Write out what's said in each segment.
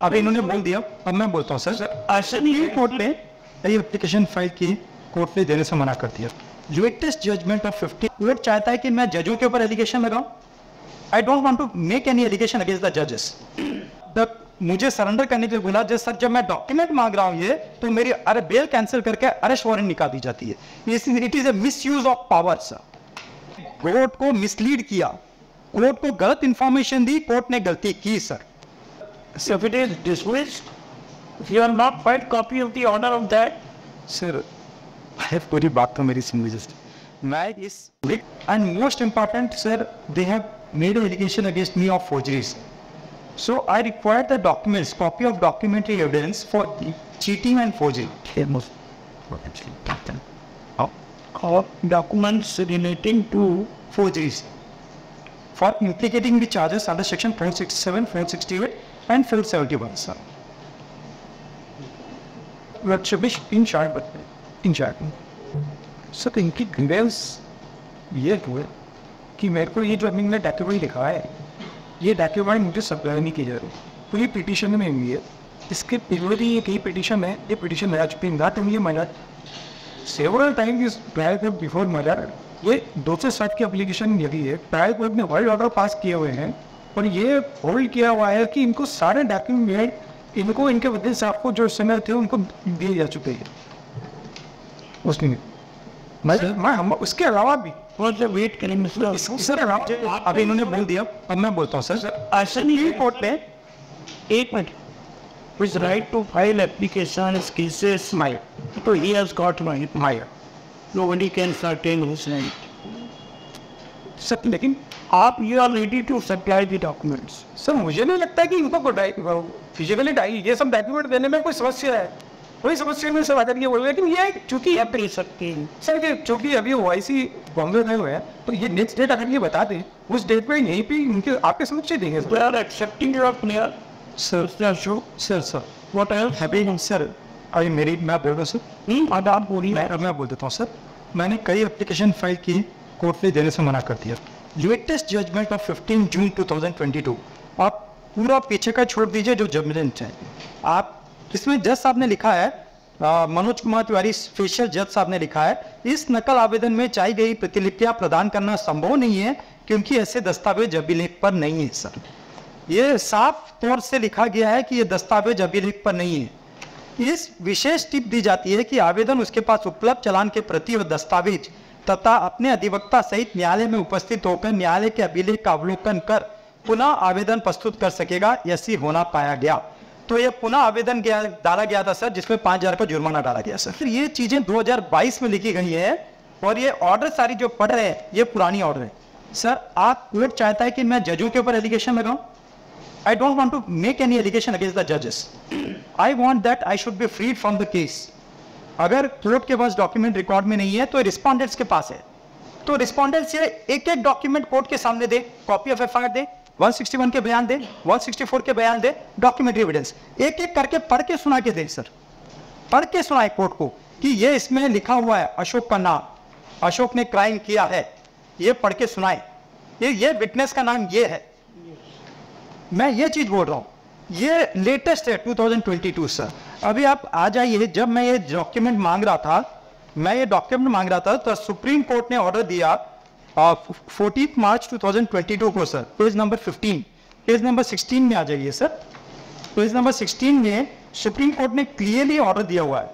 अभी इन्होंने बोल दिया, अब मैं बोलता हूँ सर। ऐसे नहीं कोर्ट ने ये एप्लीकेशन फाइल की, कोर्ट ने देने से मना कर दिया। लेटेस्ट जजमेंट ऑफ 50 कोर्ट चाहता है कि मैं जजों के ऊपर एलिगेशन लगाऊं। I don't want to make any allegation against the जजेस। मुझे सरेंडर करने के लिए बोला जज सर, जब मैं डॉक्यूमेंट मांग रहा हूँ ये तो मेरी अरे बेल कैंसिल करके अरेस्ट वारंट निकाल दी जाती है। It is a misuse of power sir. Court को मिसलीड किया, कोर्ट को गलत इंफॉर्मेशन दी, कोर्ट ने गलती की sir. So if it is dismissed, if you are not quite copy of the order of that, sir पूरी बात तो मेरी सुन लीजिए। मैं इस and most important sir, they have made allegation against me of forgeries. So I require the documents, copy of documentary evidence for cheating and forgery. of documents relating to Forgeries for implicating the charges under section 467, 468 and 471 sir. in short, but in short, sir इनकी grievance ये हुए कि मेरे को ये जो इन्होंने document लिखा है, ये डॉक्यूमेंट मुझे सप्लाई नहीं की जा रही, तो ये पिटीशन में हुई है। इसके पहले ये कई पिटीशन है, ये पिटीशन लगा चुके हैं, not only murder, several time is trial before murder. ये 260 की एप्लीकेशन लगी है, ट्रायल कोर्ट ने वर्ल्ड ऑर्डर पास किए हुए हैं और ये होल्ड किया हुआ है कि इनको सारे डॉक्यूमेंट इनको इनके वकील साहब को जो समय थे उनको दिए जा चुके हैं। उसमें मैं हम उसके अलावा भी वेट करेंगे सर। अभी इन्होंने बोल दिया, अब मैं बोलता हूँ सर। ऐसा नहीं कोर्ट ने एक minute with right to file application is cases my so he has got my nobody can certain his right sir. लेकिन आप you are ready to supply the documents sir मुझे नहीं लगता कि इनको फिजिकली ये सब डॉक्यूमेंट देने में कोई समस्या है, कोई समस्या नहीं सब आकर के बोल, लेकिन ये चूंकि आप दे सकते हैं सर चूंकि अभी OIC बॉम्बे गए हुए हैं तो ये नेक्स्ट डेट अगर ये बता दें उस डेट पे यहीं पे उनके आपके समक्ष देंगे। they are accepting your clear sir sir what else heavy sir. अभी मेरी मैं बोल रहा हूँ सर, अब आप बोलिए। मैं बोल देता हूँ सर। मैंने कई एप्लीकेशन फाइल की, कोर्ट ने देने से मना कर दिया। लेटेस्ट जजमेंट ऑफ 15 जून 2022, आप पूरा पीछे का छोड़ दीजिए जो जजमेंट है, आप इसमें जज साहब ने लिखा है, मनोज कुमार तिवारी स्पेशल जज साहब ने लिखा है, इस नकल आवेदन में चाही गई प्रतिलिपियां प्रदान करना संभव नहीं है क्योंकि ऐसे दस्तावेज अभिलेख पर नहीं है सर। ये साफ तौर से लिखा गया है कि ये दस्तावेज अभिलेख पर नहीं है। इस विशेष टिप दी जाती है कि आवेदन उसके पास उपलब्ध चालान के प्रति व दस्तावेज तथा अपने अधिवक्ता सहित न्यायालय में उपस्थित होकर न्यायालय के अभिलेख का अवलोकन कर पुनः आवेदन प्रस्तुत कर सकेगा, ऐसी होना पाया गया। तो ये पुनः आवेदन डाला गया था सर, जिसमें 5,000 का जुर्माना डाला गया सर। ये चीजें 2022 में लिखी गई है और ये ऑर्डर सारी जो पढ़ रहे हैं ये पुरानी ऑर्डर है सर। आप कोर्ट चाहता है कि मैं जजों के ऊपर एलिगेशन लगाऊं। I don't want to make any allegation against the judges. I want that I should be freed from the case. अगर कोर्ट के पास डॉक्यूमेंट रिकॉर्ड में नहीं है तो रिस्पोंडेंट्स के पास है, तो रिस्पोंडेंट्स ये एक एक डॉक्यूमेंट कोर्ट के सामने दे, कॉपी ऑफ FIR दे, 161 के बयान दे, 164 के बयान दे, डॉक्यूमेंट्री एविडेंस एक एक करके पढ़ के सुना के दे सर। पढ़ के सुनाए कोर्ट को कि ये इसमें लिखा हुआ है अशोक का नाम, अशोक ने क्राइम किया है, ये पढ़ के सुनाए, ये विटनेस का नाम ये है। मैं ये चीज बोल रहा हूँ, ये लेटेस्ट है 2022 सर। अभी आप आ जाइए, जब मैं ये डॉक्यूमेंट मांग रहा था, तो सुप्रीम कोर्ट ने ऑर्डर दिया 14 मार्च 2022 को sir, page number 15, page number 16 में आ जाइए सर। पेज नंबर 16 में सुप्रीम कोर्ट ने क्लियरली ऑर्डर दिया हुआ है,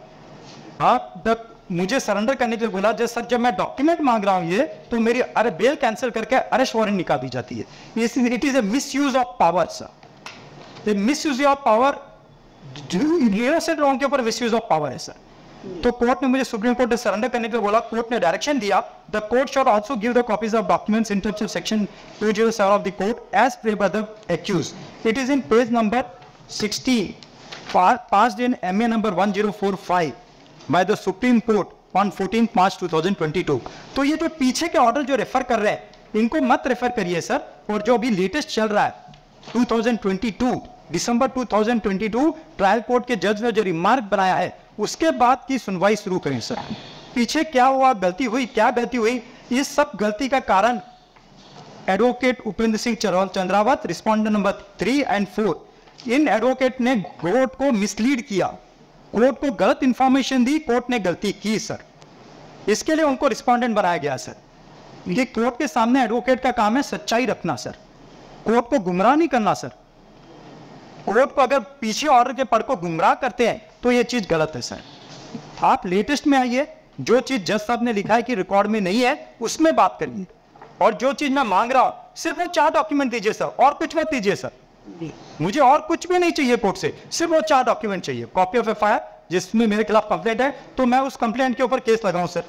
हाँ मुझे सरेंडर करने के लिए बोला जज सर, जब मैं डॉक्यूमेंट मांग रहा हूँ ये तो मेरी अरे बेल कैंसिल करके अरेस्ट वारंट निकाल दी जाती है। It is a misuse of power sir. Misuse of power wrong के ऊपर मिसयूज ऑफ पावर है सर। तो कोर्ट ने मुझे सुप्रीम कोर्ट ने सरेंडर करने के लिए बोला, कोर्ट ने डायरेक्शन दिया, the court shall also give the copies of documents in terms of section 207 of the court as prayed by the accused. It is in page number 16, passed in MA number 1045 by the Supreme Court on 14 March 2022। तो ये जो पीछे के order जो refer कर रहे हैं इनको मत रेफर करिए सर। और जो अभी लेटेस्ट चल रहा है 2022 दिसंबर 2022 ट्रायल कोर्ट के जज ने जो रिमार्क बनाया है उसके बाद की सुनवाई शुरू करें सर। पीछे क्या हुआ, गलती हुई, क्या गलती हुई, इस सब गलती का कारण advocate Upendra Singh Chandrawat, respondent number 3 and 4, in advocate ने कोर्ट को मिसलीड किया, कोर्ट को गलत इंफॉर्मेशन दी, कोर्ट ने गलती की सर। इसके लिए उनको रिस्पोंडेंट बनाया गया सर। ये कोर्ट के सामने एडवोकेट का काम है सच्चाई रखना सर, कोर्ट को गुमराह नहीं करना सर। कोर्ट को अगर पीछे ऑर्डर के पढ़ को गुमराह करते हैं तो ये चीज गलत है सर। आप लेटेस्ट में आइए, जो चीज जज साहब ने लिखा है कि रिकॉर्ड में नहीं है उसमें बात करिए, और जो चीज मैं मांग रहा हूं सिर्फ वो 4 डॉक्यूमेंट दीजिए सर, और कुछ मत दीजिए सर। मुझे और कुछ भी नहीं चाहिए कोर्ट से, सिर्फ वो 4 डॉक्यूमेंट चाहिए। कॉपी ऑफ एफआईआर जिसमें मेरे खिलाफ कंप्लेंट है, तो मैं उस कंप्लेंट के ऊपर केस लगाऊं सर।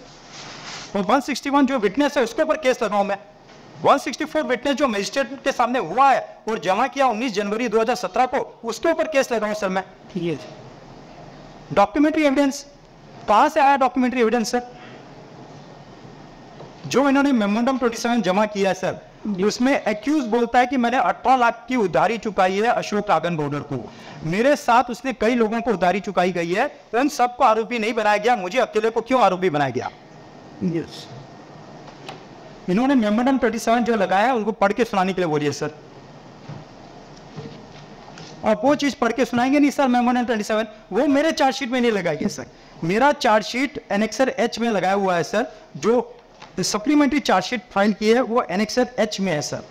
और 161 जो विटनेस है उसके ऊपर केस लगाऊं मैं। 164 विटनेस जो मजिस्ट्रेट के सामने हुआ है और जमा किया 19 जनवरी 2017 को, उसके ऊपर केस लगाऊं सर मैं। डॉक्यूमेंट्री एविडेंस कहां से आया? डॉक्यूमेंट्री एविडेंस सर जो इन्होंने मेमोरेंडम 27 जमा किया है सर, उसमें एक्यूज बोलता है कि मैंने 18 लाख की उधारी चुकाई है अशोक रागन बॉर्डर को। मेरे साथ उसने कई लोगों को उधारी चुकाई गई है, उन सबको आरोपी नहीं बनाया गया, मुझे अकेले को क्यों आरोपी बनाया गया? yes. इन्होंने मेमोरेंडम 27 जो लगाया है उनको पढ़ के सुनाने के लिए बोलिए सर। और वो चीज पढ़ के सुनाएंगे नहीं सर मेमोरेंडम 27, वो मेरे चार्जशीट में नहीं लगाएंगे सर। मेरा चार्जशीट एनेक्सर एच में लगाया हुआ है सर, जो सप्लीमेंट्री चार्जशीट फाइल की है वो एनेक्सर एच में है सर।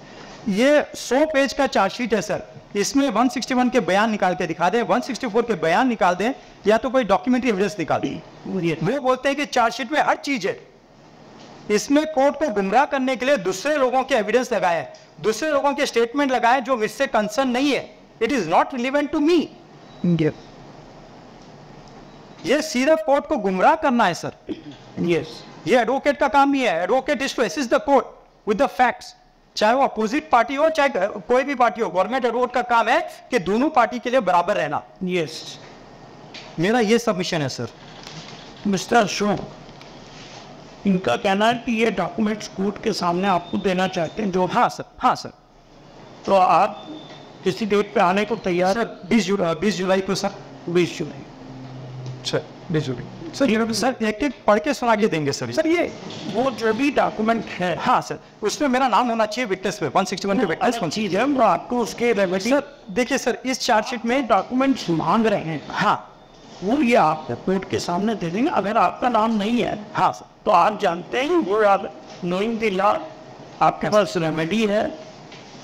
ये 100 पेज का चार्जशीट है सर, इसमें 161 के बयान निकाल के दिखा दें, 164 के बयान निकाल दें, या तो कोई डॉक्यूमेंट्री एविडेंस निकाल दें। वो बोलते हैं कि चार्जशीट में हर चीज है। इसमें कोर्ट को गुमराह करने के लिए दूसरे लोगों के एविडेंस लगाए, दूसरे लोगों के स्टेटमेंट लगाए जो मुझसे कंसर्न नहीं है। It is not relevant to me. ये सीधा कोर्ट को गुमराह करना है सर। यस, ये एडवोकेट का काम ही है। Advocate is to assist the court with the facts, चाहे वो अपोजिट पार्टी हो चाहे कोई भी पार्टी हो। गवर्नमेंट एडवोकेट का काम है कि दोनों पार्टी के लिए बराबर रहना। यस, मेरा ये सबमिशन है सर। मिस्टर अशोक, इनका कहना है कि ये डॉक्यूमेंट्स कोर्ट के सामने आपको देना चाहते हैं जो। हाँ सर, हाँ सर। तो आप किसी डेट पे आने को तैयार? सर 20 जुलाई को सर। 20 जुलाई सर, 20 जुलाई सर। ये सर एक पढ़ के सुना के देंगे सर। सर ये वो जो भी डॉक्यूमेंट है, हाँ सर, उसमें मेरा नाम होना चाहिए विटनेस पे, 161 पे विटनेस कौन चीज है वो आपको उसके रेमेडी। सर देखिए सर, इस चार्जशीट में डॉक्यूमेंट्स मांग रहे हैं, हाँ वो ये आप कोर्ट के सामने दे देंगे। अगर आपका नाम नहीं है, हाँ सर, तो आप जानते हैं वो आप नोइंग द लॉ, आपके पास रेमेडी है।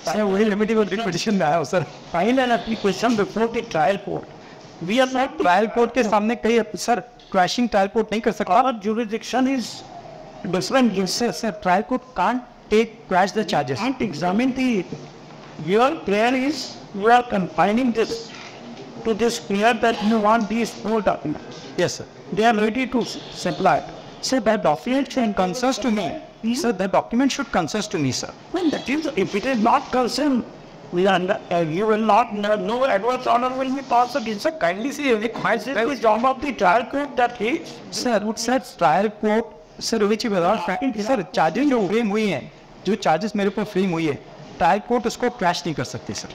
वही रेमेडी को पिटीशन में आया हो sir. File an application before the trial court. We are not trial court के सामने कई सर क्रैशिंग ट्रायल कोर्ट नहीं कर सकता। Our jurisdiction is different. Yes, sir. Trial court can't crash the charges. Can't examine the. Your prayer is you are confining this to this prayer that you want these 4 documents. Yes, sir. They are ready to supply. Sir, that document should concerns to me. Sir, that document should concerns to me, sir. Well, that is, if it is not concerned, you will not, no adverse order will be passed against. Sir, kindly see, This is the job of the trial court that he. Sir, trial court, sir, which sir, charges जो frame हुई हैं, जो charges मेरे ऊपर frame हुई है, trial court उसको crash नहीं कर सकती सर,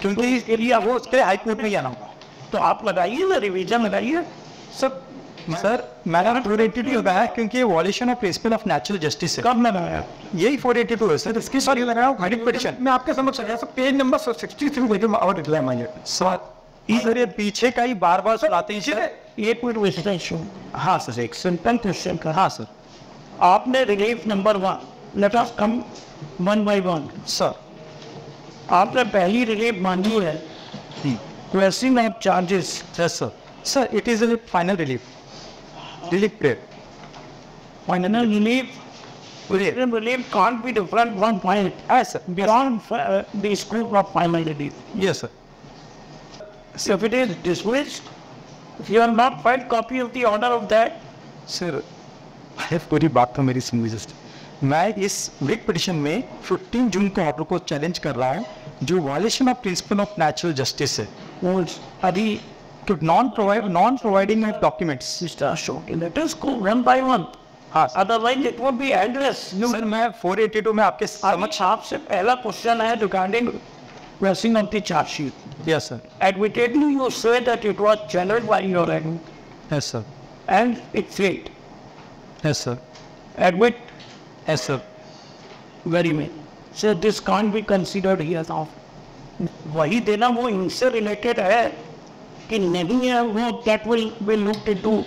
क्योंकि इसके लिए वो उसके हाई कोर्ट में जाना होगा। तो आप लगाइए ना, रिवीजन लगाइए सर। मैंने 482 लगाया क्योंकि violation of principle of natural justice है। कब लगाया? यही 482 है सर। इसकी सर ये लगाया हाइडिंग पिटीशन। मैं आपके समझ आया सर, पेज नंबर 63 और रिप्लाई मांगे सर। ये पीछे का ही बार बार सुनाते हैं सर। एक मिनट विश्लेषण। हाँ सर, एक सिंपल क्वेश्चन का। हाँ सर। आपने relief number 1, let us come 1 by 1 sir. आपने पहली रिलीफ मांगी है, question of charges. Yes sir. Sir it is a final relief period. Final relief can't be different from final. Yes, sir. Beyond the scope of final relief. Yes, sir. So if it is dismissed, if you have not filed copy of the order of that. Sir, पूरी बात तो मेरी सुनिए just. मैं इस writ petition में 15 जून को order को चैलेंज कर रहा हूँ, जो violation of principle of natural justice है। अभी non providing of documents. Mr. Ashok, let us go 1 by 1. हाँ, otherwise it would be endless. Sir मैं 482 में आपके समक्ष आपसे पहला क्वेश्चन है regarding pressing of the charge sheet. Yes, sir. Admittedly, you say that it was generated by your end. Yes, sir. And it failed. Yes, sir. Admit. Yes, sir. Very well. So this can't be considered here now. वही देना वो इनसे related है कि नहीं है, वो that will look into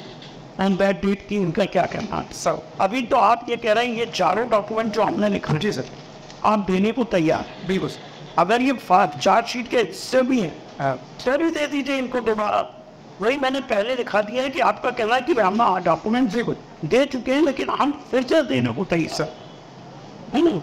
and that date की इनका क्या कहना। सर अभी तो आप ये कह रहे हैं ये चारों डॉक्यूमेंट जो हमने लिखा जी सर, आप देने को तैयार, बिल्कुल। अगर ये चार्जशीट के हिस्से भी हैं सर भी दे दीजिए इनको दोबारा। वही मैंने पहले दिखा दिया है कि आपका कहना है कि हम डॉक्यूमेंट दे चुके हैं लेकिन हम फिर से देने को तैयार, सर है ना।